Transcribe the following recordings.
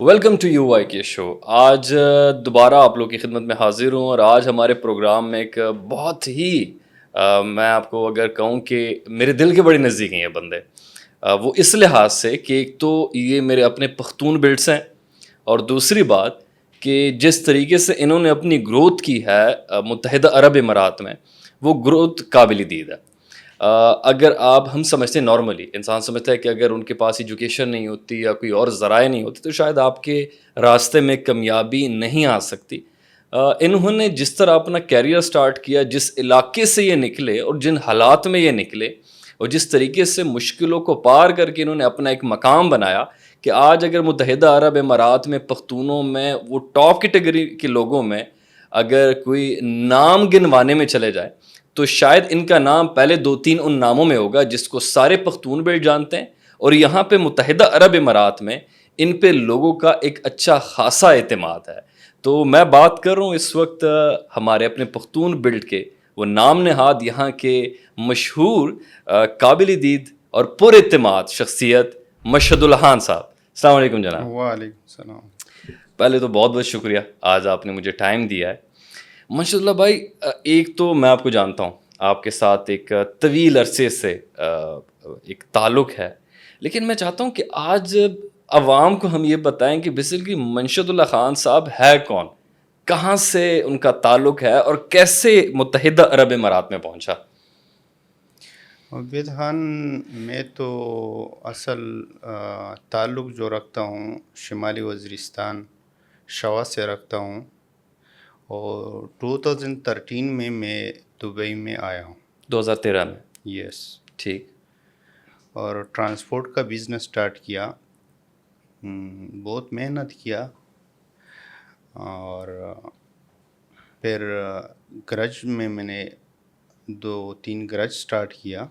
Welcome to you Y کے شو. آج دوبارہ آپ لوگ کی خدمت میں حاضر ہوں اور آج ہمارے پروگرام میں ایک بہت ہی میں آپ کو اگر کہوں کہ میرے دل کے بڑے نزدیک ہیں یہ بندے. وہ اس لحاظ سے کہ ایک تو یہ میرے اپنے پختون بلڈس ہیں، اور دوسری بات کہ جس طریقے سے انہوں نے اپنی گروتھ کی ہے متحدہ عرب امارات میں، وہ گروتھ قابل دید ہے. اگر آپ ہم سمجھتے ہیں نارملی انسان سمجھتا ہے کہ اگر ان کے پاس ایجوکیشن نہیں ہوتی یا کوئی اور ذرائع نہیں ہوتی تو شاید آپ کے راستے میں کامیابی نہیں آ سکتی. انہوں نے جس طرح اپنا کیریئر سٹارٹ کیا، جس علاقے سے یہ نکلے اور جن حالات میں یہ نکلے، اور جس طریقے سے مشکلوں کو پار کر کے انہوں نے اپنا ایک مقام بنایا کہ آج اگر متحدہ عرب امارات میں پختونوں میں وہ ٹاپ کیٹیگری کے لوگوں میں اگر کوئی نام گنوانے میں چلے جائے تو شاید ان کا نام پہلے 2-3 ان ناموں میں ہوگا جس کو سارے پختون بیلٹ جانتے ہیں. اور یہاں پہ متحدہ عرب امارات میں ان پہ لوگوں کا ایک اچھا خاصا اعتماد ہے. تو میں بات کر رہا ہوں اس وقت ہمارے اپنے پختون بیلٹ کے وہ نام نہاد یہاں کے مشہور قابل دید اور پر اعتماد شخصیت مشہد الرحمان صاحب. السلام علیکم جناب. وعلیکم السلام. پہلے تو بہت بہت شکریہ آج آپ نے مجھے ٹائم دیا ہے. ماشاء اللہ بھائی، ایک تو میں آپ کو جانتا ہوں، آپ کے ساتھ ایک طویل عرصے سے ایک تعلق ہے، لیکن میں چاہتا ہوں کہ آج عوام کو ہم یہ بتائیں کہ بیسیکلی منشد اللہ خان صاحب ہے کون، کہاں سے ان کا تعلق ہے اور کیسے متحدہ عرب امارات میں پہنچا. عبید خان، میں تو اصل تعلق جو رکھتا ہوں شمالی وزیرستان شوا سے رکھتا ہوں، اور 2013 میں دبئی میں آیا ہوں. 2013 میں؟ یس. ٹھیک. اور ٹرانسپورٹ کا بزنس سٹارٹ کیا. بہت محنت کیا، اور پھر گرج میں نے 2-3 گرج سٹارٹ کیا.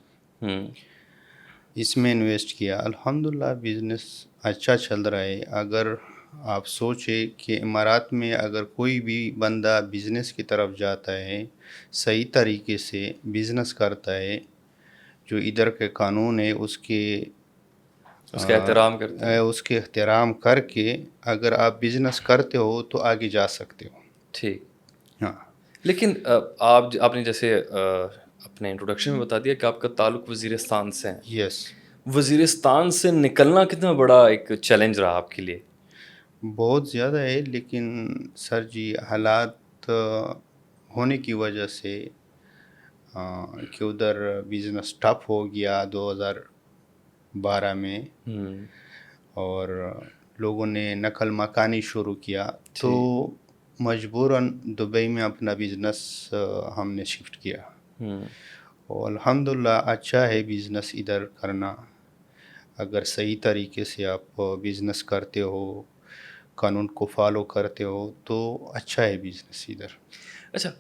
اس میں انویسٹ کیا. الحمدللہ بزنس اچھا چل رہا ہے. اگر آپ سوچیں کہ امارات میں اگر کوئی بھی بندہ بزنس کی طرف جاتا ہے، صحیح طریقے سے بزنس کرتا ہے، جو ادھر کے قانون ہے اس کے احترام کرتے ہیں. اس کے احترام کر کے اگر آپ بزنس کرتے ہو تو آگے جا سکتے ہو. ٹھیک. ہاں. لیکن آپ نے جیسے اپنے انٹروڈکشن میں بتا دیا کہ آپ کا تعلق وزیرستان سے ہے. یس. وزیرستان سے نکلنا کتنا بڑا ایک چیلنج رہا آپ کے لیے؟ بہت زیادہ ہے، لیکن سر جی حالات ہونے کی وجہ سے کہ ادھر بزنس ٹف ہو گیا 2012 میں، اور لوگوں نے نقل مکانی شروع کیا، تو مجبوراً دبئی میں اپنا بزنس ہم نے شفٹ کیا. اور الحمدللہ اچھا ہے بزنس ادھر کرنا. اگر صحیح طریقے سے آپ بزنس کرتے ہو، قانون کو فالو کرتے ہو، تو اچھا ہے بزنس ادھر. اچھا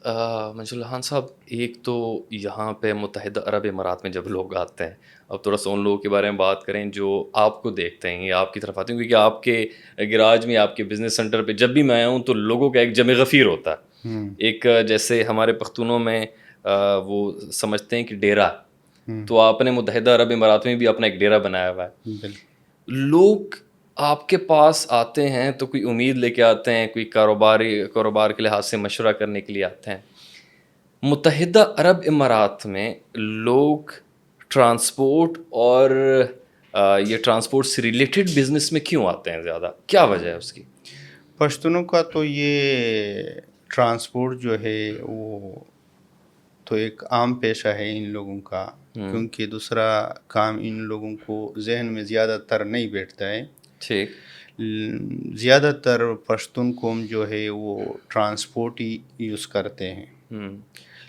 منشد اللہ خان صاحب، ایک تو یہاں پہ متحدہ عرب امارات میں جب لوگ آتے ہیں، اب تھوڑا سا ان لوگوں کے بارے میں بات کریں جو آپ کو دیکھتے ہیں یا آپ کی طرف آتے ہیں، کیونکہ آپ کے گراج میں، آپ کے بزنس سینٹر پہ جب بھی میں آیا ہوں تو لوگوں کا ایک جمع غفیر ہوتا ہے. ایک جیسے ہمارے پختونوں میں وہ سمجھتے ہیں کہ ڈیرا، تو آپ نے متحدہ عرب امارات میں بھی اپنا ایک ڈیرا بنایا ہوا ہے. لوگ آپ کے پاس آتے ہیں تو کوئی امید لے کے آتے ہیں، کوئی کاروبار کے لحاظ سے مشورہ کرنے کے لیے آتے ہیں. متحدہ عرب امارات میں لوگ ٹرانسپورٹ اور یہ ٹرانسپورٹ سے ریلیٹڈ بزنس میں کیوں آتے ہیں زیادہ؟ کیا وجہ ہے اس کی؟ پشتونوں کا تو یہ ٹرانسپورٹ جو ہے وہ تو ایک عام پیشہ ہے ان لوگوں کا، کیونکہ دوسرا کام ان لوگوں کو ذہن میں زیادہ تر نہیں بیٹھتا ہے. ٹھیک. زیادہ تر پشتون قوم جو ہے وہ ٹرانسپورٹ ہی یوز کرتے ہیں.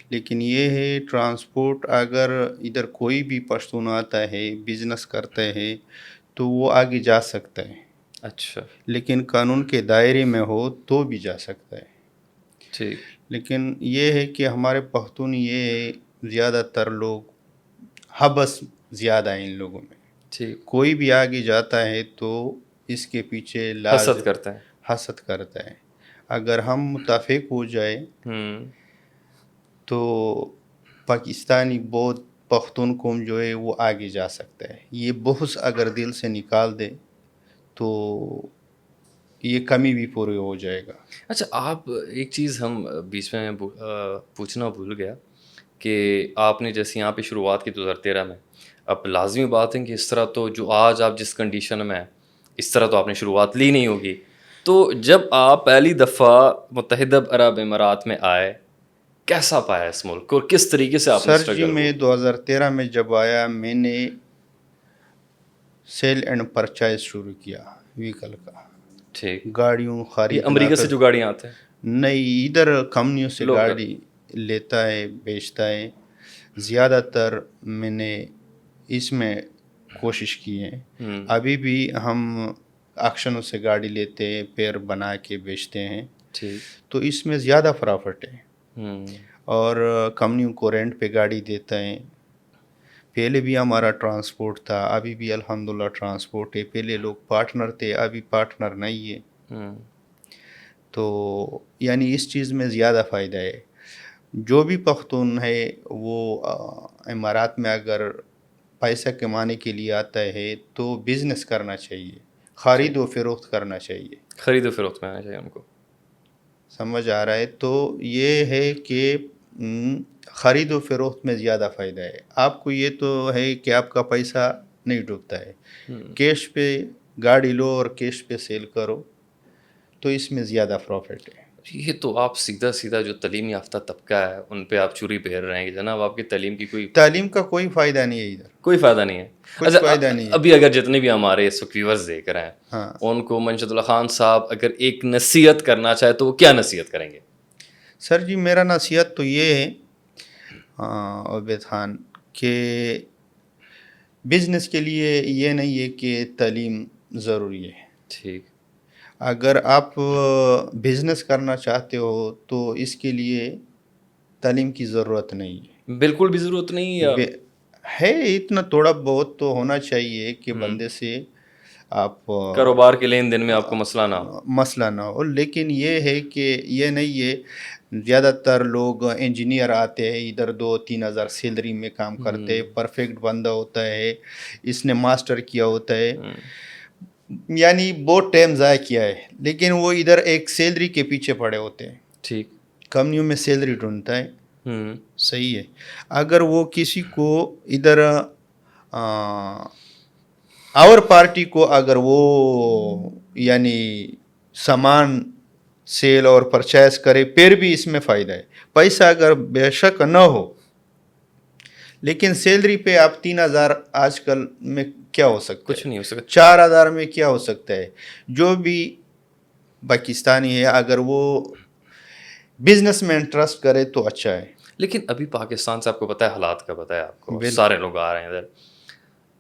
لیکن یہ ہے ٹرانسپورٹ اگر ادھر کوئی بھی پشتون آتا ہے بزنس کرتا ہے تو وہ آگے جا سکتا ہے. اچھا. لیکن قانون کے دائرے میں ہو تو بھی جا سکتا ہے. ٹھیک. لیکن یہ ہے کہ ہمارے پختون یہ ہے زیادہ تر لوگ حبس زیادہ ہیں ان لوگوں میں. ٹھیک. کوئی بھی آگے جاتا ہے تو اس کے پیچھے حسد کرتے ہیں. حسد کرتا ہے. اگر ہم متفق ہو جائے تو پاکستانی بہت پختون قوم جو ہے وہ آگے جا سکتا ہے. یہ بحث اگر دل سے نکال دے تو یہ کمی بھی پوری ہو جائے گا. اچھا آپ ایک چیز ہم بیچ میں پوچھنا بھول گیا کہ آپ نے جیسے یہاں پہ شروعات کی 2013 میں، اب لازمی بات ہے کہ اس طرح تو جو آج آپ جس کنڈیشن میں ہیں اس طرح تو آپ نے شروعات لی نہیں ہوگی. تو جب آپ پہلی دفعہ متحدہ عرب امارات میں آئے کیسا پایا اس ملک کو اور کس طریقے سے آپ نے سر جی اسٹرگل میں 2013 میں جب آیا میں نے سیل اینڈ پرچیز شروع کیا وہیکل کا. ٹھیک، گاڑیوں یہ خریدنا امریکہ سے جو گاڑیاں آتے ہیں نہیں، ادھر کمپنیوں سے لوکل. گاڑی لیتا ہے بیچتا ہے. زیادہ تر میں نے اس میں کوشش کی ہے. ابھی بھی ہم آکشنوں سے گاڑی لیتے ہیں، پیر بنا کے بیچتے ہیں. ٹھیک. تو اس میں زیادہ پرافٹ ہے. ہوں. اور کمپنیوں کو رینٹ پہ گاڑی دیتا ہے. پہلے بھی ہمارا ٹرانسپورٹ تھا، ابھی بھی الحمدللہ ٹرانسپورٹ ہے. پہلے لوگ پارٹنر تھے، ابھی پارٹنر نہیں ہے. تو یعنی اس چیز میں زیادہ فائدہ ہے. جو بھی پختون ہے وہ امارات میں اگر پیسہ کمانے کے لیے آتا ہے تو بزنس کرنا چاہیے، خرید و فروخت کرنا چاہیے. خرید و فروخت میں آنا چاہیے ہم کو. سمجھ آ رہا ہے؟ تو یہ ہے کہ خرید و فروخت میں زیادہ فائدہ ہے. آپ کو یہ تو ہے کہ آپ کا پیسہ نہیں ڈوبتا ہے. کیش پہ گاڑی لو اور کیش پہ سیل کرو تو اس میں زیادہ پروفٹ ہے. یہ تو آپ سیدھا جو تعلیم یافتہ طبقہ ہے ان پہ آپ چوری پھیر رہے ہیں کہ جناب آپ کی تعلیم کی تعلیم کا کوئی فائدہ نہیں ہے ادھر، کوئی فائدہ نہیں ہے. کچھ فائدہ نہیں ہے. ابھی اگر جتنے بھی ہمارے اس وقت ویورز دیکھ رہے ہیں ہاں ان کو منشد اللہ خان صاحب اگر ایک نصیحت کرنا چاہے تو وہ کیا نصیحت کریں گے؟ سر جی میرا نصیحت تو یہ ہے عبید خان کہ بزنس کے لیے یہ نہیں ہے کہ تعلیم ضروری ہے. ٹھیک. اگر آپ بزنس کرنا چاہتے ہو تو اس کے لیے تعلیم کی ضرورت نہیں ہے. بالکل بھی ضرورت نہیں ہے، اتنا تھوڑا بہت تو ہونا چاہیے کہ بندے سے آپ کاروبار کے لین دین میں آپ کو مسئلہ نہ ہو. لیکن یہ ہے کہ یہ نہیں ہے. زیادہ تر لوگ انجینئر آتے ہیں ادھر 2-3 ہزار سیلری میں کام کرتے ہیں. پرفیکٹ بندہ ہوتا ہے، اس نے ماسٹر کیا ہوتا ہے، یعنی بہت ٹائم ضائع کیا ہے، لیکن وہ ادھر ایک سیلری کے پیچھے پڑے ہوتے ہیں. ٹھیک. کمپنیوں میں سیلری ڈھونڈتا ہے. صحیح ہے. اگر وہ کسی کو ادھر اور پارٹی کو اگر وہ یعنی سامان سیل اور پرچیز کرے پھر بھی اس میں فائدہ ہے. پیسہ اگر بے شک نہ ہو لیکن سیلری پہ آپ 3,000 آج کل میں کیا ہو سکتا ہے؟ کچھ نہیں ہو سکتا. 4,000 میں کیا ہو سکتا ہے؟ جو بھی پاکستانی ہے اگر وہ بزنس میں انٹرسٹ کرے تو اچھا ہے. لیکن ابھی پاکستان سے آپ کو پتہ ہے حالات کا پتہ ہے آپ کو، سارے لوگ آ رہے ہیں ادھر.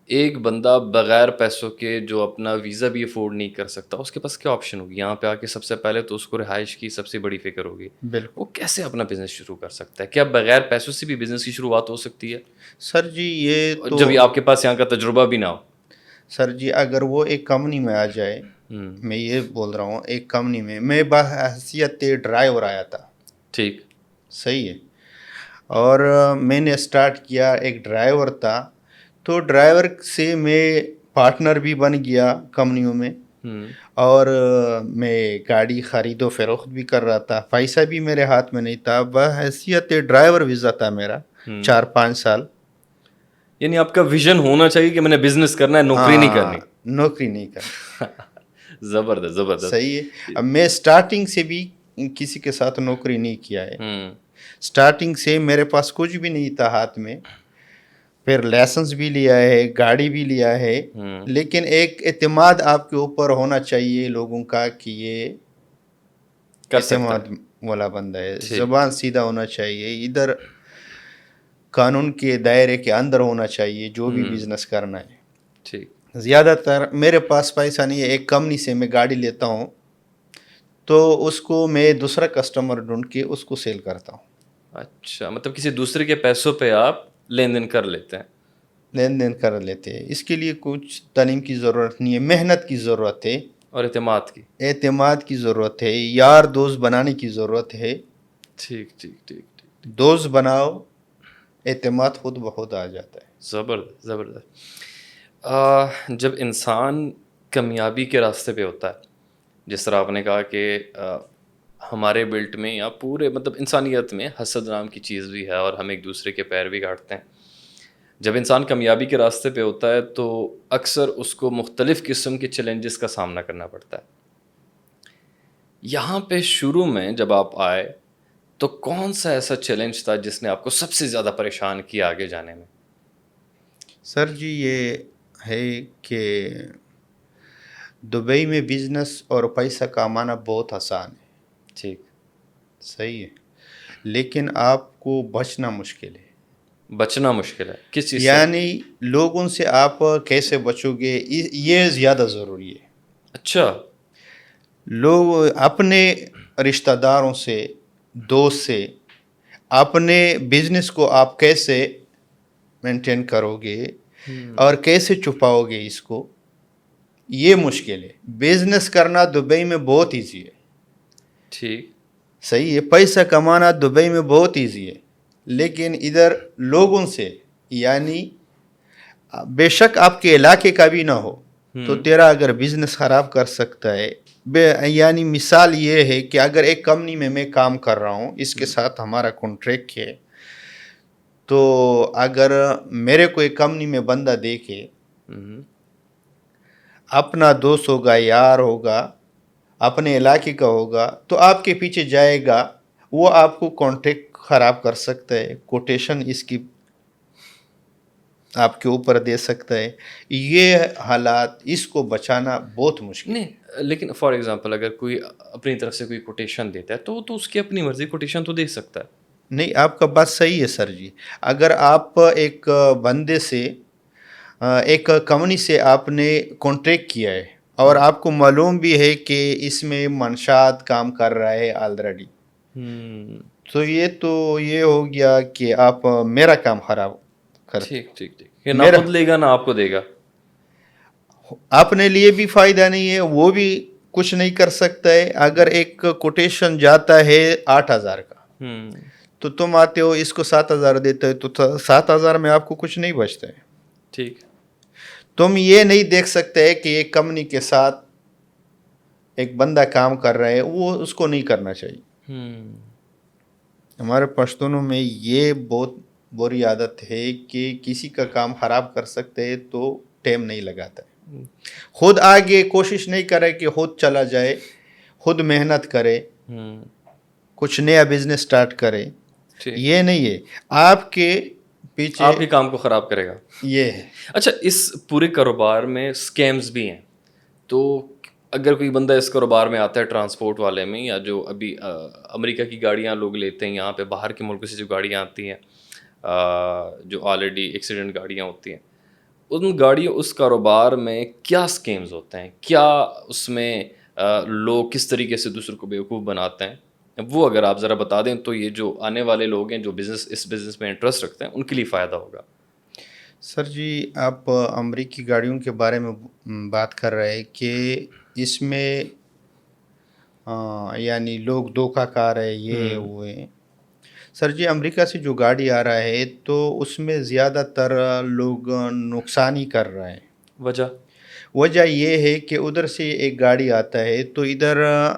ایک بندہ بغیر پیسوں کے جو اپنا ویزا بھی افورڈ نہیں کر سکتا اس کے پاس کیا آپشن ہوگی؟ یہاں پہ آ کے سب سے پہلے تو اس کو رہائش کی سب سے بڑی فکر ہوگی. بالکل. وہ کیسے اپنا بزنس شروع کر سکتا ہے؟ کیا بغیر پیسوں سے بھی بزنس کی شروعات ہو سکتی ہے؟ سر جی یہ تو جب آپ کے پاس یہاں کا تجربہ بھی نہ ہو. سر جی اگر وہ ایک کمپنی میں آ جائے، میں یہ بول رہا ہوں ایک کمپنی میں بحیثیت ڈرائیور آیا تھا. ٹھیک. صحیح ہے. اور میں نے اسٹارٹ کیا، ایک ڈرائیور تھا تو ڈرائیور سے میں پارٹنر بھی بن گیا کمپنیوں میں. اور میں گاڑی خرید و فروخت بھی کر رہا تھا. پیسہ بھی میرے ہاتھ میں نہیں تھا، بحیثیت ڈرائیور ویزا تھا میرا 4-5 سال. یعنی آپ کا ویژن ہونا چاہیے کہ میں نے بزنس کرنا ہے، نوکری نہیں کرنی. نوکری نہیں کرنی. زبردست. صحیح ہے. اب میں اسٹارٹنگ سے بھی کسی کے ساتھ نوکری نہیں کیا ہے. اسٹارٹنگ سے میرے پاس کچھ بھی نہیں تھا ہاتھ میں. پھر لائسنس بھی لیا ہے، گاڑی بھی لیا ہے، لیکن ایک اعتماد آپ کے اوپر ہونا چاہیے لوگوں کا کہ یہ اعتماد والا بندہ ہے. زبان سیدھا ہونا چاہیے، ادھر قانون کے دائرے کے اندر ہونا چاہیے جو بھی بزنس کرنا ہے. ٹھیک. زیادہ تر میرے پاس پیسہ نہیں ہے. ایک کمپنی سے میں گاڑی لیتا ہوں تو اس کو میں دوسرا کسٹمر ڈھونڈ کے اس کو سیل کرتا ہوں. اچھا، مطلب کسی دوسرے کے پیسوں پہ آپ لین دین کر لیتے ہیں؟ لین دین کر لیتے ہیں. اس کے لیے کچھ تعلیم کی ضرورت نہیں ہے، محنت کی ضرورت ہے اور اعتماد کی ضرورت ہے، یار دوست بنانے کی ضرورت ہے. ٹھیک ٹھیک ٹھیک ٹھیک. دوست بناؤ، اعتماد خود بخود آ جاتا ہے. زبردست زبردست. جب انسان کامیابی کے راستے پہ ہوتا ہے جس طرح آپ نے کہا کہ ہمارے بلٹ میں یا پورے مطلب انسانیت میں حسد نام کی چیز بھی ہے اور ہم ایک دوسرے کے پیر بھی کاٹتے ہیں. جب انسان کامیابی کے راستے پہ ہوتا ہے تو اکثر اس کو مختلف قسم کے چیلنجز کا سامنا کرنا پڑتا ہے. یہاں پہ شروع میں جب آپ آئے تو کون سا ایسا چیلنج تھا جس نے آپ کو سب سے زیادہ پریشان کیا آگے جانے میں؟ سر جی یہ ہے کہ دبئی میں بزنس اور پیسہ کمانا بہت آسان ہے. ٹھیک. صحیح ہے، لیکن آپ کو بچنا مشکل ہے. بچنا مشکل ہے کس چیز سے؟ یعنی لوگوں سے آپ کیسے بچو گے یہ زیادہ ضروری ہے. اچھا. لوگ اپنے رشتہ داروں سے، دوست سے، اپنے بزنس کو آپ کیسے مینٹین کرو گے اور کیسے چھپاؤ گے اس کو، یہ مشکل ہے. بزنس کرنا دبئی میں بہت ایزی ہے. ٹھیک. صحیح ہے، پیسہ کمانا دبئی میں بہت ایزی ہے، لیکن ادھر لوگوں سے، یعنی بے شک آپ کے علاقے کا بھی نہ ہو تو تیرا اگر بزنس خراب کر سکتا ہے. یعنی مثال یہ ہے کہ اگر ایک کمپنی میں کام کر رہا ہوں، اس کے ساتھ ہمارا کانٹریکٹ ہے، تو اگر میرے کو ایک کمپنی میں بندہ دیکھے، اپنا دوست ہوگا، یار ہوگا، اپنے علاقے کا ہوگا، تو آپ کے پیچھے جائے گا، وہ آپ کو کانٹریکٹ خراب کر سکتا ہے، کوٹیشن اس کی آپ کے اوپر دے سکتا ہے. یہ حالات، اس کو بچانا بہت مشکل ہے. نہیں، لیکن فار ایگزامپل اگر کوئی اپنی طرف سے کوئی کوٹیشن دیتا ہے تو اس کی اپنی مرضی کوٹیشن تو دے سکتا ہے. نہیں، آپ کا بات صحیح ہے سر جی. اگر آپ ایک بندے سے، ایک کمپنی سے آپ نے کانٹریکٹ کیا ہے اور آپ کو معلوم بھی ہے کہ اس میں منشیات کام کر رہا ہے آلریڈی، تو یہ ہو گیا کہ آپ میرا کام خراب کرتے. ٹھیک ٹھیک ٹھیک. یہ نہ میرا خود لے گا نہ آپ کو دے گا. اپنے لیے بھی فائدہ نہیں ہے، وہ بھی کچھ نہیں کر سکتا ہے. اگر ایک کوٹیشن جاتا ہے 8,000 کا، تو تم آتے ہو اس کو 7,000 دیتے ہو، تو 7,000 میں آپ کو کچھ نہیں بچتا ہے. ٹھیک. تم یہ نہیں دیکھ سکتے کہ ایک کمپنی کے ساتھ ایک بندہ کام کر رہا ہے، وہ اس کو نہیں کرنا چاہیے. ہمارے پشتونوں میں یہ بہت بری عادت ہے کہ کسی کا کام خراب کر سکتے ہیں تو ٹائم نہیں لگاتا ہے. خود آگے کوشش نہیں کرے کہ خود چلا جائے، خود محنت کرے، کچھ نیا بزنس سٹارٹ کرے. یہ نہیں ہے، آپ کے پیچھے آپ کے کام کو خراب کرے گا. یہ ہے. اچھا، اس پورے کاروبار میں اسکیمز بھی ہیں، تو اگر کوئی بندہ اس کاروبار میں آتا ہے ٹرانسپورٹ والے میں، یا جو ابھی امریکہ کی گاڑیاں لوگ لیتے ہیں، یہاں پہ باہر کے ملکوں سے جو گاڑیاں آتی ہیں جو آلریڈی ایکسیڈنٹ گاڑیاں ہوتی ہیں، ان گاڑیوں اس کاروبار میں کیا اسکیمز ہوتے ہیں؟ کیا اس میں لوگ کس طریقے سے دوسروں کو بیوقوف بناتے ہیں؟ وہ اگر آپ ذرا بتا دیں تو یہ جو آنے والے لوگ ہیں جو اس بزنس میں انٹرسٹ رکھتے ہیں ان کے لیے فائدہ ہوگا. سر جی، آپ امریکی گاڑیوں کے بارے میں بات کر رہے ہیں کہ اس میں یعنی لوگ دھوکہ کھا رہے، یہ وہ ہے. سر جی، امریکہ سے جو گاڑی آ رہا ہے تو اس میں زیادہ تر لوگ نقصان ہی کر رہے ہیں. وجہ یہ ہے کہ ادھر سے ایک گاڑی آتا ہے تو ادھر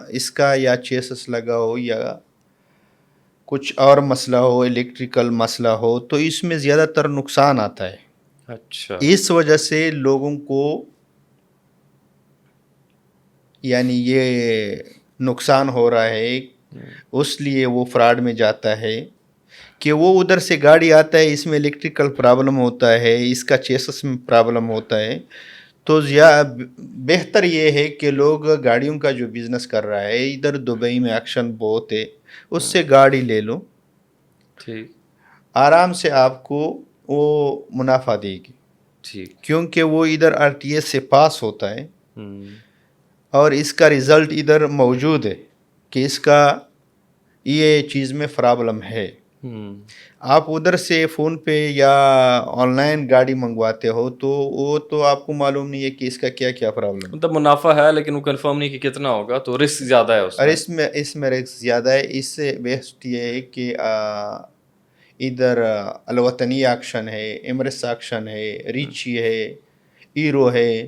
اس کا یا چیسس لگا ہو یا کچھ اور مسئلہ ہو، الیکٹریکل مسئلہ ہو، تو اس میں زیادہ تر نقصان آتا ہے. اچھا. اس وجہ سے لوگوں کو یعنی یہ نقصان ہو رہا ہے، اس لیے وہ فراڈ میں جاتا ہے کہ وہ ادھر سے گاڑی آتا ہے، اس میں الیکٹریکل پرابلم ہوتا ہے، اس کا چیسس میں پرابلم ہوتا ہے. تو بہتر یہ ہے کہ لوگ گاڑیوں کا جو بزنس کر رہا ہے، ادھر دبئی میں ایکشن بہت ہے، اس سے گاڑی لے لو. ٹھیک. آرام سے آپ کو وہ منافع دے گی. ٹھیک. کیونکہ وہ ادھر RTS سے پاس ہوتا ہے اور اس کا رزلٹ ادھر موجود ہے کہ اس کا یہ چیز میں پرابلم ہے. آپ ادھر سے فون پہ یا آن لائن گاڑی منگواتے ہو تو وہ تو آپ کو معلوم نہیں ہے کہ اس کا کیا کیا پرابلم ہے. مطلب منافع ہے لیکن وہ کنفرم نہیں کہ کتنا ہوگا، تو رسک زیادہ ہے اس اور میں. اس میں رسک زیادہ ہے. اس سے بیسٹ یہ ہے کہ ادھر الوطنی ایکشن ہے، ایمریٹس ایکشن ہے، ریچی ہے، ایرو ہے،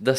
10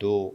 2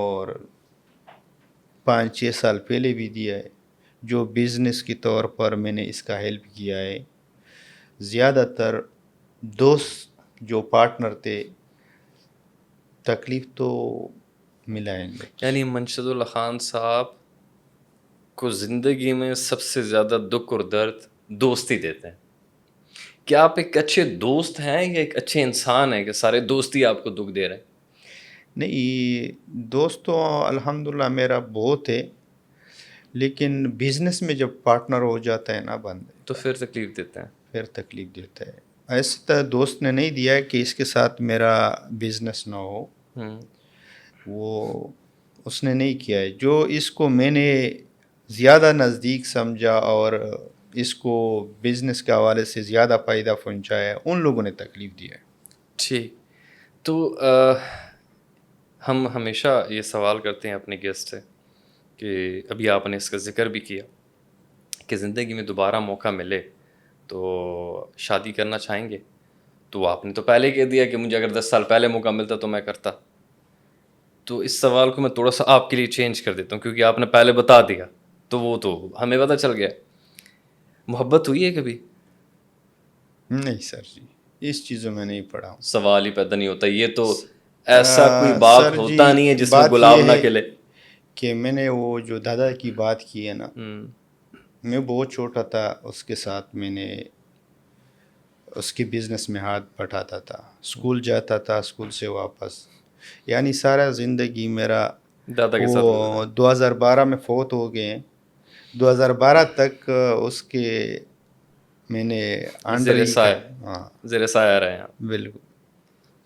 اور 5-6 سال پہلے بھی دیا ہے. جو بزنس کے طور پر میں نے اس کا ہیلپ کیا ہے. زیادہ تر دوست جو پارٹنر تھے تکلیف تو ملائیں گے. یعنی منشد اللہ خان صاحب کو زندگی میں سب سے زیادہ دکھ اور درد دوست ہی دیتے ہیں. کیا آپ ایک اچھے دوست ہیں یا ایک اچھے انسان ہیں کہ سارے دوست ہی آپ کو دکھ دے رہے ہیں؟ نہیں، دوست تو الحمدللہ میرا بہت ہے، لیکن بزنس میں جب پارٹنر ہو جاتا ہے نا بندے تو پھر تکلیف دیتے ہیں. پھر تکلیف دیتا ہے. ایسے تو دوست نے نہیں دیا ہے کہ اس کے ساتھ میرا بزنس نہ ہو، وہ اس نے نہیں کیا ہے. جو اس کو میں نے زیادہ نزدیک سمجھا اور اس کو بزنس کے حوالے سے زیادہ فائدہ پہنچایا ہے، ان لوگوں نے تکلیف دیا ہے. ٹھیک. تو ہم ہمیشہ یہ سوال کرتے ہیں اپنے گیسٹ سے کہ ابھی آپ نے اس کا ذکر بھی کیا کہ زندگی میں دوبارہ موقع ملے تو شادی کرنا چاہیں گے. تو آپ نے تو پہلے کہہ دیا کہ مجھے اگر 10 سال پہلے موقع ملتا تو میں کرتا. تو اس سوال کو میں تھوڑا سا آپ کے لیے چینج کر دیتا ہوں کیونکہ آپ نے پہلے بتا دیا تو وہ تو ہمیں پتہ چل گیا. محبت ہوئی ہے کبھی؟ نہیں سر جی، اس چیزوں میں نہیں پڑھا ہوں. سوال ہی پیدا نہیں ہوتا. یہ تو ایسا کوئی بات سر ہوتا جی، نہیں ہے جس میں بات گلاب یہ نہ ہے کھلے. کہ میں نے وہ جو دادا کی بات کی ہے نا، میں بہت چھوٹا تھا، اس کے ساتھ میں نے اس کے بزنس میں ہاتھ بٹھاتا تھا، اسکول جاتا تھا، اسکول سے واپس، یعنی سارا زندگی میرا. دادا کے ساتھ گزرا. وہ 2012 میں فوت ہو گئے ہیں. 2012 تک اس کے میں نے انڈر زیر ہی سایہ ہاں زیر سایہ رہے ہیں. بالکل.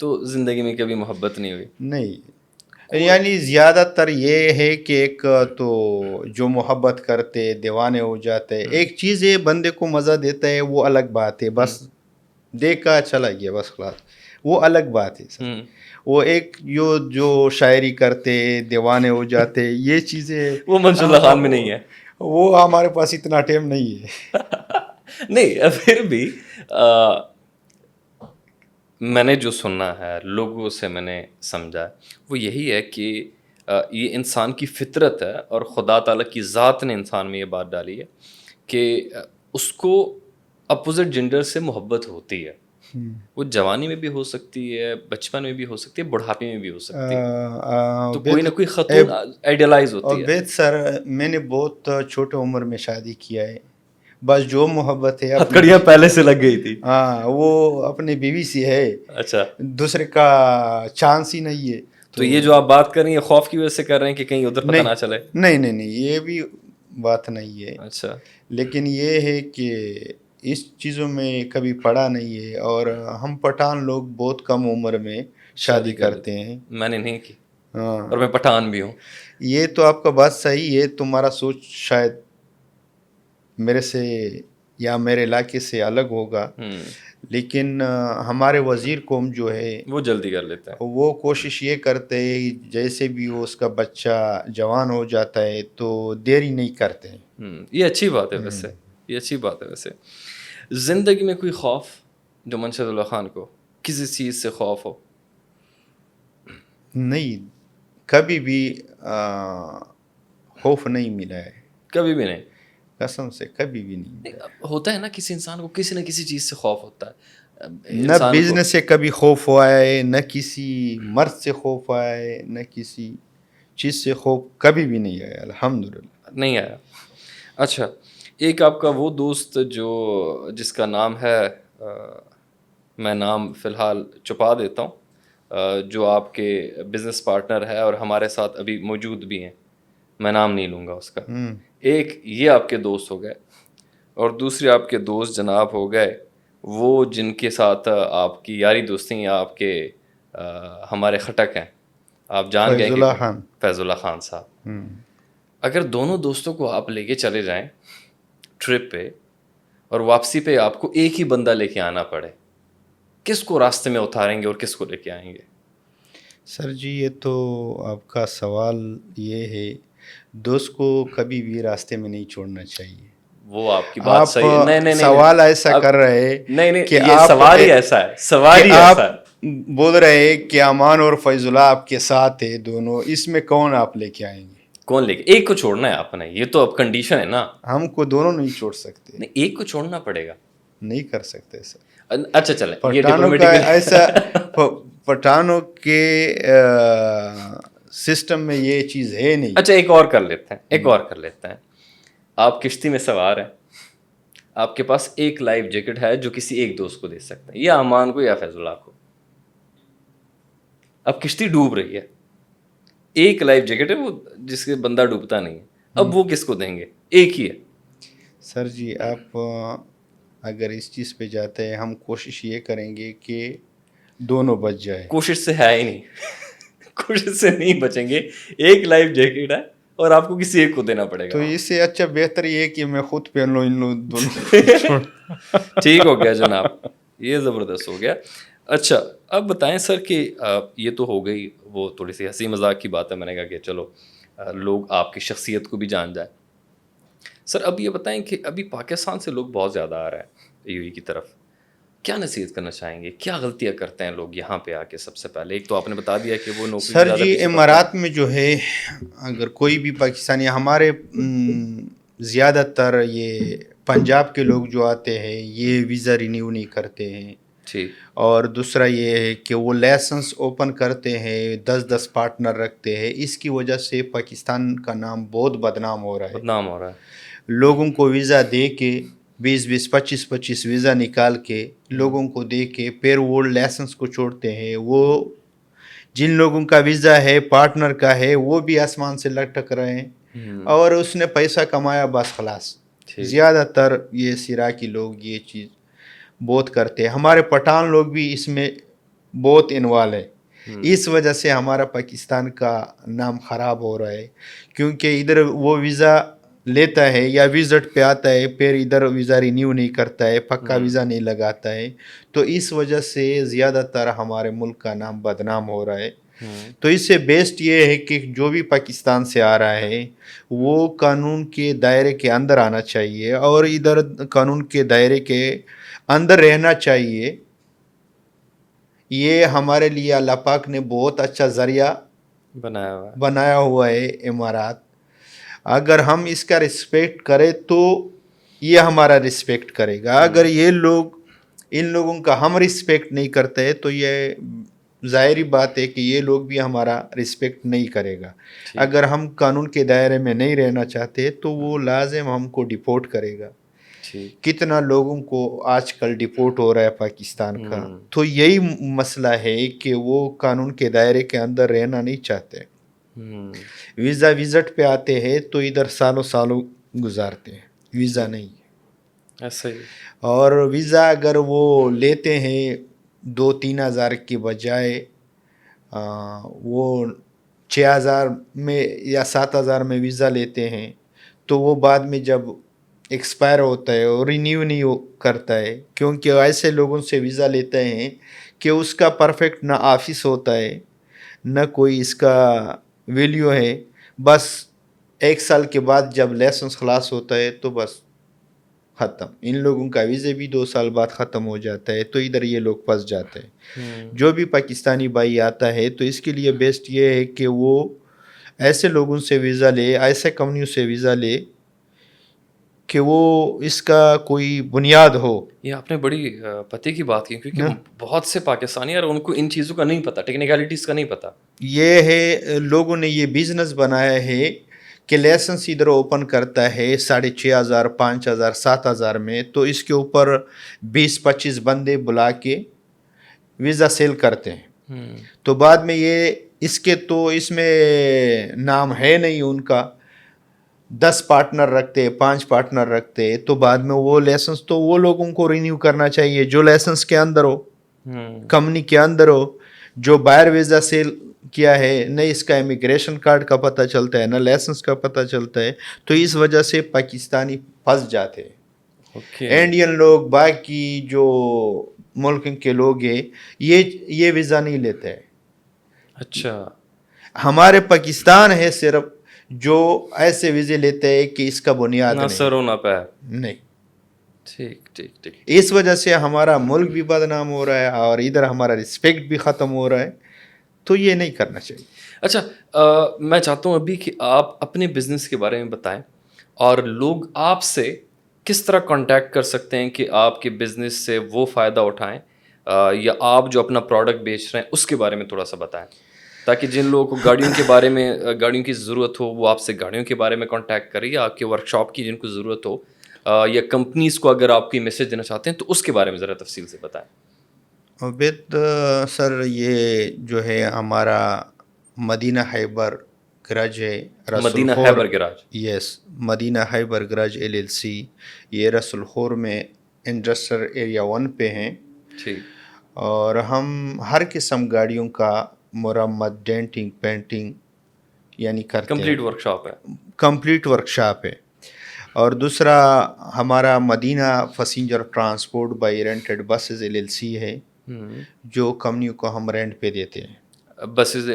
تو زندگی میں کبھی محبت نہیں ہوئی؟ نہیں، یعنی زیادہ تر یہ ہے کہ ایک تو جو محبت کرتے دیوانے ہو جاتے. ایک چیز ہے بندے کو مزہ دیتا ہے، وہ الگ بات ہے، بس دیکھا چلا گیا بس خلاص، وہ الگ بات ہے سر. وہ ایک جو شاعری کرتے دیوانے ہو جاتے، یہ چیزیں وہ منشد اللہ خان میں نہیں ہے. وہ ہمارے پاس اتنا ٹائم نہیں ہے. نہیں پھر بھی میں نے جو سننا ہے لوگوں سے میں نے سمجھا وہ یہی ہے کہ یہ انسان کی فطرت ہے اور خدا تعالیٰ کی ذات نے انسان میں یہ بات ڈالی ہے کہ اس کو اپوزٹ جینڈر سے محبت ہوتی ہے. وہ جوانی میں بھی ہو سکتی ہے، بچپن میں بھی ہو سکتی ہے، بڑھاپے میں بھی ہو سکتی ہے. تو کوئی نہ کوئی خاتون آئیڈیلائز ہوتی ہے. عبید سر، میں نے بہت چھوٹے عمر میں شادی کیا ہے. بس جو محبت ہے ہتھکڑیاں پہلے سے لگ گئی تھی. ہاں، وہ اپنی بیوی سے ہے. اچھا، دوسرے کا چانس ہی نہیں ہے. تو یہ جو آپ بات کر رہی ہیں خوف کی وجہ سے کر رہے ہیں کہ کہیں ادھر پتہ نہ چلے؟ نہیں، یہ بھی بات نہیں ہے. اچھا، لیکن یہ ہے کہ اس چیزوں میں کبھی پڑا نہیں ہے، اور ہم پٹھان لوگ بہت کم عمر میں شادی کرتے ہیں. میں نے نہیں کی، ہاں، اور میں پٹھان بھی ہوں. یہ تو آپ کا بات صحیح ہے. تمہارا سوچ شاید میرے سے یا میرے علاقے سے الگ ہوگا، لیکن ہمارے وزیر قوم جو ہے وہ جلدی کر لیتا ہے. وہ کوشش یہ کرتے ہیں جیسے بھی وہ اس کا بچہ جوان ہو جاتا ہے تو دیری نہیں کرتے ہیں. یہ اچھی بات ہے ویسے، یہ اچھی بات ہے ویسے. زندگی میں کوئی خوف جو منشد اللہ خان کو کسی چیز سے خوف ہو؟ نہیں، کبھی بھی خوف نہیں ملا ہے. کبھی بھی نہیں؟ قسم سے کبھی بھی نہیں. ہوتا ہے نا کسی انسان کو کسی نہ کسی چیز سے خوف ہوتا ہے. نہ بزنس سے کبھی خوف ہوا ہے، نہ کسی مرد سے خوف آیا ہے، نہ کسی چیز سے خوف کبھی بھی نہیں آیا، الحمدللہ نہیں آیا. اچھا، ایک آپ کا وہ دوست جس کا نام ہے، میں نام فی الحال چھپا دیتا ہوں، جو آپ کے بزنس پارٹنر ہے اور ہمارے ساتھ ابھی موجود بھی ہیں، میں نام نہیں لوں گا اس کا. ایک یہ آپ کے دوست ہو گئے، اور دوسرے آپ کے دوست جناب ہو گئے وہ جن کے ساتھ آپ کی یاری دوستی یا آپ کے ہمارے خٹک ہیں، آپ جان گئے کہ فیض اللہ خان صاحب. اگر دونوں دوستوں کو آپ لے کے چلے جائیں ٹرپ پہ اور واپسی پہ آپ کو ایک ہی بندہ لے کے آنا پڑے، کس کو راستے میں اتاریں گے اور کس کو لے کے آئیں گے؟ سر جی، یہ تو آپ کا سوال یہ ہے، دوست کو کبھی بھی راستے میں نہیں چھوڑنا چاہیے. وہ آپ کی بات صحیح ہے. نہیں سوال ایسا کر رہے نہیں کہ یہ سوال ہی ایسا ہے، سوال ہی ایسا ہے. بول رہے ہیں کہ امان اور فیض اللہ آپ کے ساتھ ہے دونوں، اس میں کون آپ لے کے آئیں گے؟ کون لے کے؟ ایک کو چھوڑنا ہے آپ نے، یہ تو اب کنڈیشن ہے نا. ہم کو دونوں نہیں چھوڑ سکتے، نہیں، ایک کو چھوڑنا پڑے گا. نہیں کر سکتے سر. اچھا چلیں، یہ پٹھانوں کا ڈپلومیٹک ایسا پٹھانوں کے سسٹم میں یہ چیز ہے نہیں. اچھا ایک اور کر لیتے ہیں، ایک اور کر لیتے ہیں. آپ کشتی میں سوار ہیں، آپ کے پاس ایک لائف جیکٹ ہے جو کسی ایک دوست کو دے سکتے ہیں، یا امان کو یا فیض اللہ کو. اب کشتی ڈوب رہی ہے، ایک لائف جیکٹ ہے وہ جس کے بندہ ڈوبتا نہیں ہے، اب وہ کس کو دیں گے؟ ایک ہی ہے. سر جی آپ اگر اس چیز پہ جاتے ہیں، ہم کوشش یہ کریں گے کہ دونوں بچ جائے. کوشش سے ہے ہی نہیں، کوشش سے نہیں بچیں گے. ایک لائف جیکٹ ہے اور آپ کو کسی ایک کو دینا پڑے تو گا. اس سے اچھا بہتر یہ کہ میں خود پہن لوں ان لوگ دونوں. ٹھیک ہو گیا جناب، یہ زبردست ہو گیا. اچھا اب بتائیں سر کہ یہ تو ہو گئی وہ تھوڑی سی ہنسی مذاق کی بات ہے، میں نے کہا کہ چلو لوگ آپ کی شخصیت کو بھی جان جائیں. سر اب یہ بتائیں کہ ابھی پاکستان سے لوگ بہت زیادہ آ رہے ہیں یو اے کی طرف، کیا نصیحت کرنا چاہیں گے؟ کیا غلطیاں کرتے ہیں لوگ یہاں پہ آ کے؟ سب سے پہلے ایک تو آپ نے بتا دیا کہ وہ نوکری سر زیادہ جی پیچھے پڑتے ہیں. امارات میں جو ہے اگر کوئی بھی پاکستانی، ہمارے زیادہ تر یہ پنجاب کے لوگ جو آتے ہیں یہ ویزا رینیو نہیں کرتے ہیں. ٹھیک. اور دوسرا یہ ہے کہ وہ لائسنس اوپن کرتے ہیں، 10 پارٹنر رکھتے ہیں. اس کی وجہ سے پاکستان کا نام بہت بدنام ہو رہا ہے. بدنام ہو رہا ہے. لوگوں کو ویزا دے کے 20 25 ویزا نکال کے لوگوں کو دے کے پھر وہ لائسنس کو چھوڑتے ہیں. وہ جن لوگوں کا ویزا ہے پارٹنر کا ہے وہ بھی آسمان سے لٹک رہے ہیں، اور اس نے پیسہ کمایا بس خلاص. زیادہ تر یہ سیراکی لوگ یہ چیز بہت کرتے ہیں. ہمارے پٹھان لوگ بھی اس میں بہت انوالو ہے. اس وجہ سے ہمارا پاکستان کا نام خراب ہو رہا ہے، کیونکہ ادھر وہ ویزا لیتا ہے یا وزٹ پہ آتا ہے، پھر ادھر ویزا رینیو نہیں کرتا ہے، پکا ویزا نہیں لگاتا ہے. تو اس وجہ سے زیادہ تر ہمارے ملک کا نام بدنام ہو رہا ہے. تو اس سے بیسٹ یہ ہے کہ جو بھی پاکستان سے آ رہا ہے وہ قانون کے دائرے کے اندر آنا چاہیے، اور ادھر قانون کے دائرے کے اندر رہنا چاہیے. یہ ہمارے لیے اللہ پاک نے بہت اچھا ذریعہ بنایا ہوا ہے امارات. اگر ہم اس کا رسپیکٹ کریں تو یہ ہمارا رسپیکٹ کرے گا. اگر یہ لوگ ان لوگوں کا ہم رسپیکٹ نہیں کرتے تو یہ ظاہری بات ہے کہ یہ لوگ بھی ہمارا رسپیکٹ نہیں کرے گا. اگر ہم قانون کے دائرے میں نہیں رہنا چاہتے تو وہ لازم ہم کو ڈپورٹ کرے گا. کتنا لوگوں کو آج کل ڈپورٹ ہو رہا ہے پاکستان کا. تو یہی مسئلہ ہے کہ وہ قانون کے دائرے کے اندر رہنا نہیں چاہتے. ویزا وزٹ پہ آتے ہیں تو ادھر سالوں گزارتے ہیں، ویزا نہیں ہے ایسا ہی. اور ویزا اگر وہ لیتے ہیں 2-3 ہزار کی بجائے وہ 6,000 میں یا 7,000 میں ویزا لیتے ہیں، تو وہ بعد میں جب ایکسپائر ہوتا ہے اور رینیو نہیں کرتا ہے، کیونکہ ایسے لوگوں سے ویزا لیتے ہیں کہ اس کا پرفیکٹ نہ آفس ہوتا ہے نہ کوئی اس کا ویلیو ہے. بس 1 سال کے بعد جب لائسنس خلاص ہوتا ہے تو بس ختم. ان لوگوں کا ویزا بھی 2 سال بعد ختم ہو جاتا ہے، تو ادھر یہ لوگ پھنس جاتے ہیں. جو بھی پاکستانی بھائی آتا ہے تو اس کے لیے بیسٹ یہ ہے کہ وہ ایسے لوگوں سے ویزا لے، ایسے کمپنیوں سے ویزا لے کہ وہ اس کا کوئی بنیاد ہو. یہ آپ نے بڑی پتے کی بات کی، کیونکہ بہت سے پاکستانی اور ان کو ان چیزوں کا نہیں پتہ، ٹیکنیکلٹیز کا نہیں پتہ. یہ ہے لوگوں نے یہ بزنس بنایا ہے کہ لائسنس ادھر اوپن کرتا ہے 6,500 5,000 7,000 میں، تو اس کے اوپر 20-25 بندے بلا کے ویزا سیل کرتے ہیں. تو بعد میں یہ اس میں نام ہے نہیں ان کا، 10 پارٹنر رکھتے 5 پارٹنر رکھتے، تو بعد میں وہ لائسنس تو وہ لوگوں کو رینیو کرنا چاہیے جو لائسنس کے اندر ہو، کمپنی کے اندر ہو. جو باہر ویزا سیل کیا ہے نہ اس کا امیگریشن کارڈ کا پتہ چلتا ہے نہ لائسنس کا پتہ چلتا ہے، تو اس وجہ سے پاکستانی پھنس جاتے ہیں. انڈین لوگ باقی جو ملک کے لوگ ہیں یہ ویزا نہیں لیتے ہیں. اچھا ہمارے پاکستان ہے صرف جو ایسے ویزے لیتے ہیں کہ اس کا بنیاد نہ سر و نہ پیر. نہیں. ٹھیک ٹھیک ٹھیک. اس وجہ سے ہمارا ملک بھی بدنام ہو رہا ہے اور ادھر ہمارا رسپیکٹ بھی ختم ہو رہا ہے. تو یہ نہیں کرنا چاہیے. اچھا میں چاہتا ہوں ابھی کہ آپ اپنے بزنس کے بارے میں بتائیں اور لوگ آپ سے کس طرح کانٹیکٹ کر سکتے ہیں کہ آپ کے بزنس سے وہ فائدہ اٹھائیں یا آپ جو اپنا پروڈکٹ بیچ رہے ہیں اس کے بارے میں تھوڑا سا بتائیں تاکہ جن لوگوں کو گاڑیوں کے بارے میں گاڑیوں کی ضرورت ہو وہ آپ سے گاڑیوں کے بارے میں کانٹیکٹ کریں یا آپ کے ورک شاپ کی جن کو ضرورت ہو یا کمپنیز کو اگر آپ کی میسج دینا چاہتے ہیں تو اس کے بارے میں ذرا تفصیل سے بتائیں. عبید سر یہ جو ہے ہمارا مدینہ ہائبر گراج ہے Rasool Madina Khyber garage. Yes Madina Khyber garage LLC یہ رسول خور میں انڈسٹریل ایریا 1 پہ ہیں. ٹھیک. اور ہم ہر قسم گاڑیوں کا مرمت ڈینٹنگ پینٹنگ یعنی کرتے ہیں. کمپلیٹ ورک شاپ ہے. کمپلیٹ ورک شاپ ہے. اور دوسرا ہمارا Madina passenger transport by rented buses LLC ہے جو کمپنیوں کو ہم رینٹ پہ دیتے ہیں. بسز.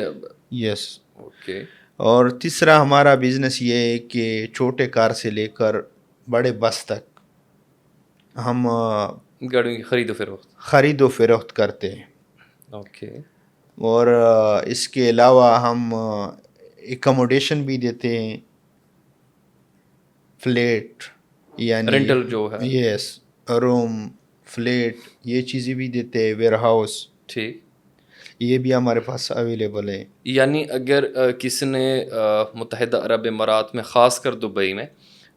یس. اوکے. اور تیسرا ہمارا بزنس یہ ہے کہ چھوٹے کار سے لے کر بڑے بس تک ہم گاڑیوں کی خرید و فروخت کرتے ہیں. اوکے. اور اس کے علاوہ ہم ایکوموڈیشن بھی دیتے ہیں فلیٹ یعنی رینٹل جو ہے. یس روم فلیٹ یہ چیزیں بھی دیتے ہیں. Where house. ٹھیک. یہ بھی ہمارے پاس اویلیبل ہے. یعنی اگر کسی نے متحدہ عرب امارات میں خاص کر دبئی میں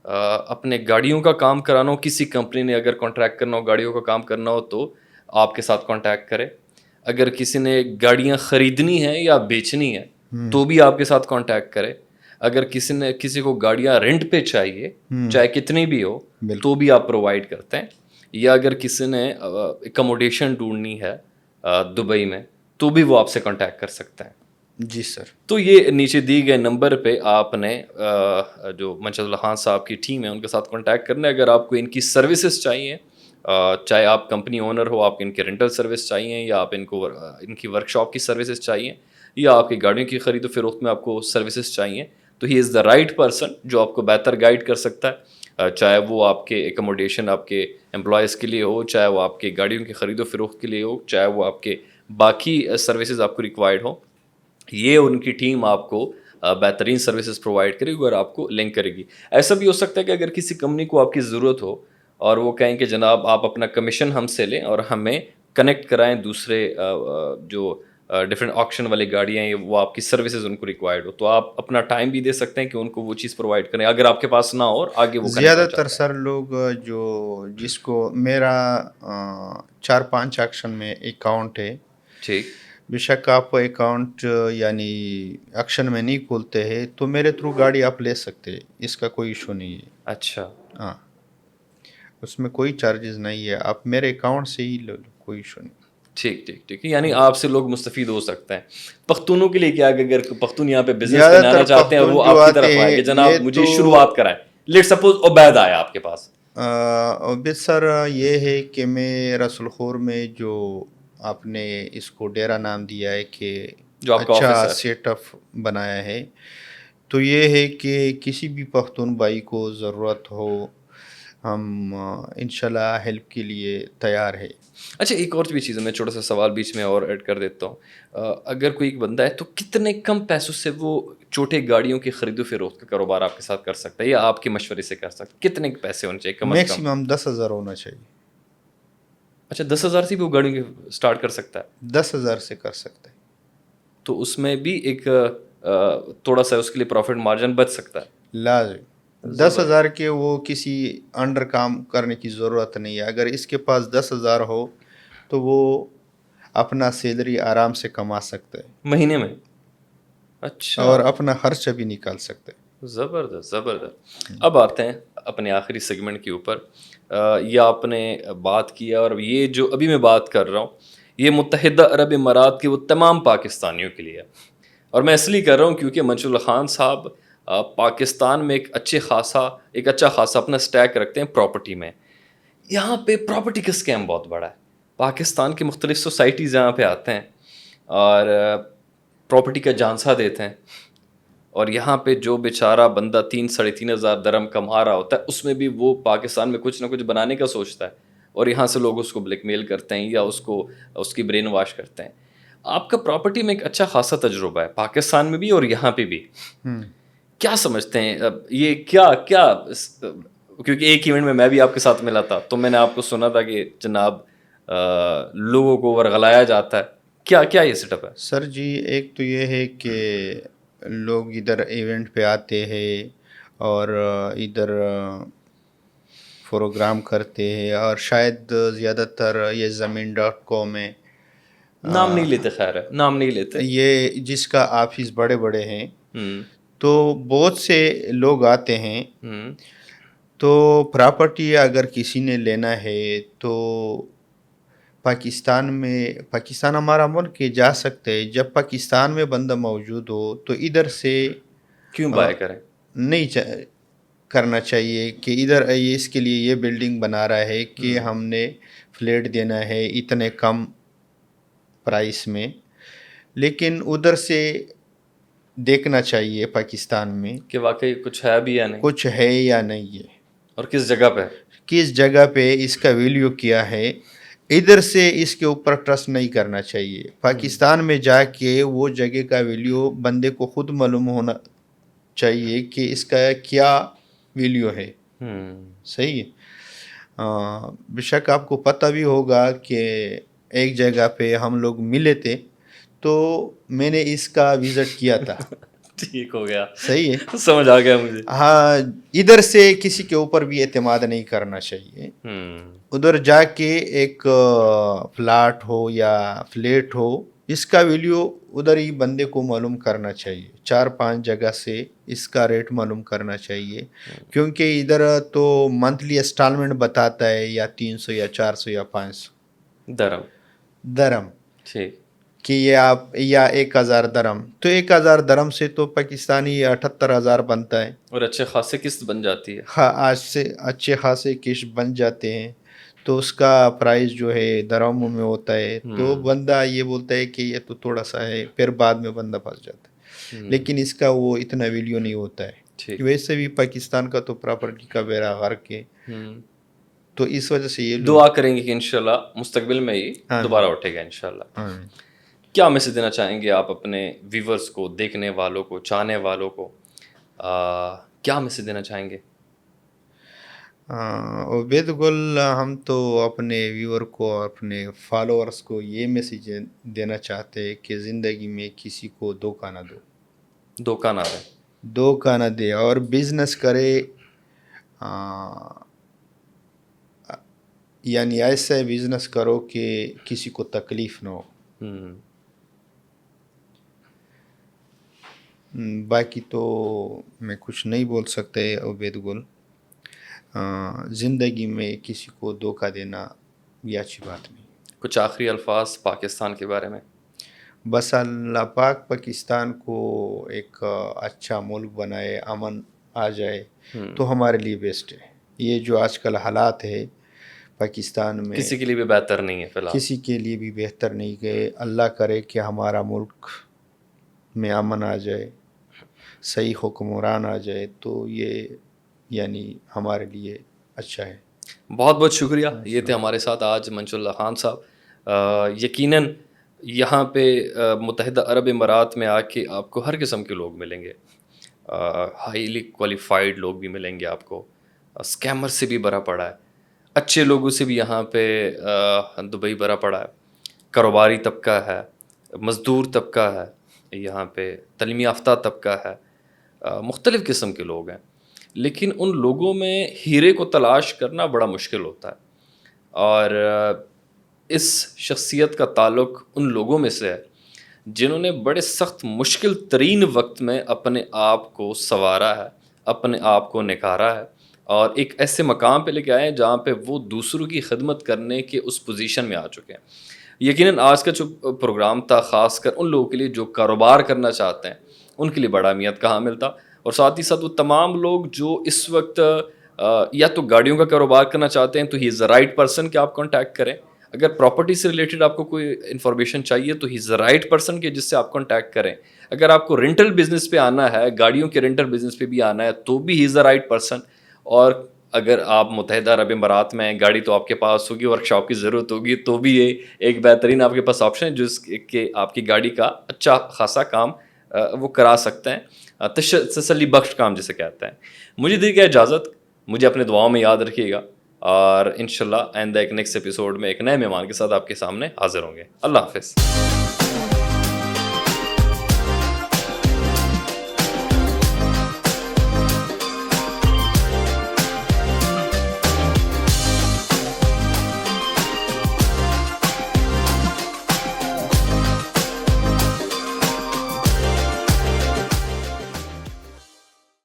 اپنے گاڑیوں کا کام کرانا ہو کسی کمپنی نے اگر کانٹریکٹ کرنا ہو گاڑیوں کا کام کرنا ہو تو آپ کے ساتھ کانٹیکٹ کرے. اگر کسی نے گاڑیاں خریدنی ہیں یا بیچنی ہے تو بھی آپ کے ساتھ کانٹیکٹ کرے. اگر کسی کو گاڑیاں رینٹ پہ چاہیے چاہے کتنی بھی ہو تو بھی آپ پرووائڈ کرتے ہیں. یا اگر کسی نے ایکوموڈیشن ڈھونڈنی ہے دبئی میں تو بھی وہ آپ سے کانٹیکٹ کر سکتے ہیں. جی سر. تو یہ نیچے دی گئے نمبر پہ آپ نے جو منشد اللہ خان صاحب کی ٹیم ہے ان کے ساتھ کانٹیکٹ کرنا ہے. اگر آپ کو ان کی سروسز چاہیے چاہے آپ کمپنی اونر ہو آپ ان کے رینٹل سروس چاہیے یا آپ ان کی ورک شاپ کی سروسز چاہیے یا آپ کی گاڑیوں کی خرید و فروخت میں آپ کو سروسز چاہیے تو ہی از دا رائٹ پرسن جو آپ کو بہتر گائیڈ کر سکتا ہے. چاہے وہ آپ کے ایکوموڈیشن آپ کے امپلائیز کے لیے ہو چاہے وہ آپ کے گاڑیوں کی خرید و فروخت کے لیے ہو چاہے وہ آپ کے باقی سروسز آپ کو ریکوائرڈ ہو. یہ ان کی ٹیم آپ کو بہترین سروسز پرووائڈ کرے گی اور آپ کو لنک کرے گی. ایسا بھی ہو سکتا ہے کہ اگر کسی کمپنی کو آپ کی ضرورت ہو اور وہ کہیں کہ جناب آپ اپنا کمیشن ہم سے لیں اور ہمیں کنیکٹ کرائیں دوسرے جو ڈفرینٹ آکشن والی گاڑیاں ہیں وہ آپ کی سروسز ان کو ریکوائرڈ ہو تو آپ اپنا ٹائم بھی دے سکتے ہیں کہ ان کو وہ چیز پرووائڈ کریں اگر آپ کے پاس نہ ہو اور آگے وہ زیادہ تر سر لوگ جس کو میرا 4-5 ایکشن میں اکاؤنٹ ہے. ٹھیک. بے شک آپ اکاؤنٹ یعنی ایکشن میں نہیں کھولتے ہیں تو میرے تھرو گاڑی آپ لے سکتے ہیں. اس کا کوئی ایشو نہیں ہے. اچھا. ہاں اس میں کوئی چارجز نہیں ہے. آپ میرے اکاؤنٹ سے ہی لو کوئی ایشو نہیں. ٹھیک ٹھیک ٹھیک. یعنی آپ سے لوگ مستفید ہو سکتے ہیں. پختونوں کے لیے کیا اگر پختون یہاں پہ بزنس کرنے آنا چاہتے ہیں وہ آپ کی طرف آئے کہ جناب مجھے شروعات کرائیں. لیٹ سپوز عبید آیا آپ کے پاس. عبید سر یہ ہے کہ میں رسول خور میں جو آپ نے اس کو ڈیرا نام دیا ہے کہ اچھا سیٹ اپ بنایا ہے تو یہ ہے کہ کسی بھی پختون بھائی کو ضرورت ہو ہم انشاءاللہ ہیلپ کے لیے تیار ہے. اچھا ایک اور بھی چیز ہے میں چھوٹا سا سوال بیچ میں اور ایڈ کر دیتا ہوں. اگر کوئی ایک بندہ ہے تو کتنے کم پیسوں سے وہ چھوٹے گاڑیوں کی خرید و فروخت کا کاروبار آپ کے ساتھ کر سکتا ہے یا آپ کے مشورے سے کر سکتا ہے؟ کتنے پیسے ہونے چاہیے کم از کم؟ میکسیمم 10,000 ہونا چاہیے. اچھا 10,000 سے بھی وہ گاڑیوں کی اسٹارٹ کر سکتا ہے؟ 10,000 سے کر سکتا ہے. تو اس میں بھی ایک تھوڑا سا اس کے لیے پروفٹ مارجن بچ سکتا ہے. لازم 10,000 کے وہ کسی انڈر کام کرنے کی ضرورت نہیں ہے. اگر اس کے پاس 10,000 ہو تو وہ اپنا سیلری آرام سے کما سکتا ہے مہینے میں. اچھا. اور اپنا خرچہ بھی نکال سکتا ہے. زبردست زبردست. اب آتے ہیں اپنے آخری سیگمنٹ کے اوپر. یہ آپ نے بات کیا اور یہ جو ابھی میں بات کر رہا ہوں یہ متحدہ عرب امارات کے وہ تمام پاکستانیوں کے لیے اور میں اس لیے کر رہا ہوں کیونکہ منشد اللہ خان صاحب پاکستان میں ایک اچھا خاصا اپنا سٹیک رکھتے ہیں پراپرٹی میں. یہاں پہ پراپرٹی کا اسکیم بہت بڑا ہے. پاکستان کی مختلف سوسائٹیز یہاں پہ آتے ہیں اور پراپرٹی کا جھانسا دیتے ہیں اور یہاں پہ جو بیچارہ بندہ 3,500 درہم کما رہا ہوتا ہے اس میں بھی وہ پاکستان میں کچھ نہ کچھ بنانے کا سوچتا ہے، اور یہاں سے لوگ اس کو بلیک میل کرتے ہیں یا اس کی برین واش کرتے ہیں. آپ کا پراپرٹی میں ایک اچھا خاصا تجربہ ہے پاکستان میں بھی اور یہاں پہ بھی. کیا سمجھتے ہیں یہ کیا کیونکہ ایک ایونٹ میں بھی آپ کے ساتھ ملا تھا تو میں نے آپ کو سنا تھا کہ جناب لوگوں کو ورغلایا جاتا ہے، کیا یہ سیٹ اپ ہے؟ سر جی ایک تو یہ ہے کہ لوگ ادھر ایونٹ پہ آتے ہیں اور ادھر پروگرام کرتے ہیں، اور شاید زیادہ تر یہ زمین.com ہے، نام نہیں لیتے، خیر ہے نام نہیں لیتے، یہ جس کا آفس بڑے بڑے ہیں، تو بہت سے لوگ آتے ہیں. تو پراپرٹی اگر کسی نے لینا ہے تو پاکستان ہمارا ملک ہے، جا سکتے ہیں. جب پاکستان میں بندہ موجود ہو تو ادھر سے کیوں بائی کریں؟ نہیں کرنا چاہیے کہ ادھر اس کے لیے یہ بلڈنگ بنا رہا ہے کہ ہم نے فلیٹ دینا ہے اتنے کم پرائس میں، لیکن ادھر سے دیکھنا چاہیے پاکستان میں کہ واقعی کچھ ہے بھی یا نہیں، کچھ ہے یا نہیں ہے، اور کس جگہ پہ، کس جگہ پہ اس کا ویلیو کیا ہے. ادھر سے اس کے اوپر ٹرسٹ نہیں کرنا چاہیے. پاکستان میں جا کے وہ جگہ کا ویلیو بندے کو خود معلوم ہونا چاہیے کہ اس کا کیا ویلیو ہے. صحیح ہے. بے شک آپ کو پتہ بھی ہوگا کہ ایک جگہ پہ ہم لوگ ملے تھے تو میں نے اس کا وزٹ کیا تھا. ٹھیک ہو گیا، صحیح ہے، سمجھ آ گیا مجھے. ہاں ادھر سے کسی کے اوپر بھی اعتماد نہیں کرنا چاہیے. ادھر جا کے ایک پلاٹ ہو یا فلیٹ ہو، اس کا ویلیو ادھر ہی بندے کو معلوم کرنا چاہیے. 4-5 جگہ سے اس کا ریٹ معلوم کرنا چاہیے، کیونکہ ادھر تو منتھلی انسٹالمنٹ بتاتا ہے یا 300 یا 400 یا 500 درہم، ٹھیک، کہ یہ آپ یا 1,000 درہم. تو 1,000 درہم سے تو پاکستانی 78,000 بنتا ہے، اور اچھے خاصے قسط بن جاتی ہے. ہاں آج سے اچھے خاصے قسط بن جاتے ہیں. تو اس کا پرائز جو ہے درہموں میں ہوتا ہے. تو بندہ یہ بولتا ہے کہ یہ تو تھوڑا سا ہے، پھر بعد میں بندہ پھنس جاتا ہے، لیکن اس کا وہ اتنا ویلیو نہیں ہوتا ہے. ویسے بھی پاکستان کا تو پراپرٹی کا بیڑا غرق ہے. تو اس وجہ سے یہ دعا کریں گے کہ انشاءاللہ مستقبل میں ہی دوبارہ اٹھے گا انشاءاللہ. کیا میسج دینا چاہیں گے آپ اپنے ویورز کو، دیکھنے والوں کو، چاہنے والوں کو، کیا میسج دینا چاہیں گے؟ عبید گل، ہم تو اپنے ویور کو، اپنے فالوورز کو یہ میسیج دینا چاہتے ہیں کہ زندگی میں کسی کو دھوکہ نہ دو، دھوکہ نہ دے، اور بزنس کرے یعنی ایسا بزنس کرو کہ کسی کو تکلیف نہ ہو. باقی تو میں کچھ نہیں بول سکتے عبید گل. زندگی میں کسی کو دھوکہ دینا یہ اچھی بات نہیں. کچھ آخری الفاظ پاکستان کے بارے میں؟ بس اللہ پاک پاکستان کو ایک اچھا ملک بنائے، امن آ جائے تو ہمارے لیے بیسٹ ہے. یہ جو آج کل حالات ہے پاکستان میں، کسی کے لیے بھی بہتر نہیں ہے فی الحال، کسی کے لیے بھی بہتر نہیں. کہ اللہ کرے کہ ہمارا ملک میں امن آ جائے، صحیح حکمران آ جائے، تو یہ یعنی ہمارے لیے اچھا ہے. بہت بہت شکریہ. یہ تھے ہمارے ساتھ آج منصور اللہ خان صاحب. یقیناً یہاں پہ متحدہ عرب امارات میں آ کے آپ کو ہر قسم کے لوگ ملیں گے، ہائیلی کوالیفائڈ لوگ بھی ملیں گے آپ کو. اسکیمر سے بھی بھرا پڑا ہے، اچھے لوگوں سے بھی یہاں پہ دبئی بھرا پڑا ہے. کاروباری طبقہ ہے، مزدور طبقہ ہے، یہاں پہ تعلیم یافتہ طبقہ ہے، مختلف قسم کے لوگ ہیں. لیکن ان لوگوں میں ہیرے کو تلاش کرنا بڑا مشکل ہوتا ہے، اور اس شخصیت کا تعلق ان لوگوں میں سے ہے جنہوں نے بڑے سخت مشکل ترین وقت میں اپنے آپ کو سنوارا ہے، اپنے آپ کو نکھارا ہے، اور ایک ایسے مقام پہ لے کے آئے ہیں جہاں پہ وہ دوسروں کی خدمت کرنے کے اس پوزیشن میں آ چکے ہیں. یقیناً آج کا جو پروگرام تھا خاص کر ان لوگوں کے لیے جو کاروبار کرنا چاہتے ہیں، ان کے لیے بڑا اہمیت کا حامل تھا. اور ساتھ ہی ساتھ وہ تمام لوگ جو اس وقت یا تو گاڑیوں کا کاروبار کرنا چاہتے ہیں تو ہی از دا رائٹ پرسن کہ آپ کانٹیکٹ کریں. اگر پراپرٹی سے ریلیٹڈ آپ کو کوئی انفارمیشن چاہیے تو ہی از دا رائٹ پرسن کہ جس سے آپ کانٹیکٹ کریں. اگر آپ کو رینٹل بزنس پہ آنا ہے, گاڑیوں کے رینٹل بزنس پہ بھی آنا ہے, تو بھی ہی از دا رائٹ پرسن. اور اگر آپ متحدہ عرب امارات میں ہیں, گاڑی تو آپ کے پاس ہوگی, ورک شاپ کی ضرورت ہوگی, تو بھی یہ ایک بہترین آپ کے پاس آپشن ہے جس کہ آپ کی گاڑی کا اچھا خاصا کام وہ کرا سکتے ہیں, تسلی بخش کام جسے کہتے ہیں. مجھے دی گئی اجازت, مجھے اپنے دعاؤں میں یاد رکھیے گا, اور انشاءاللہ آئندہ ایک نیکسٹ ایپیسوڈ میں ایک نئے مہمان کے ساتھ آپ کے سامنے حاضر ہوں گے. اللہ حافظ.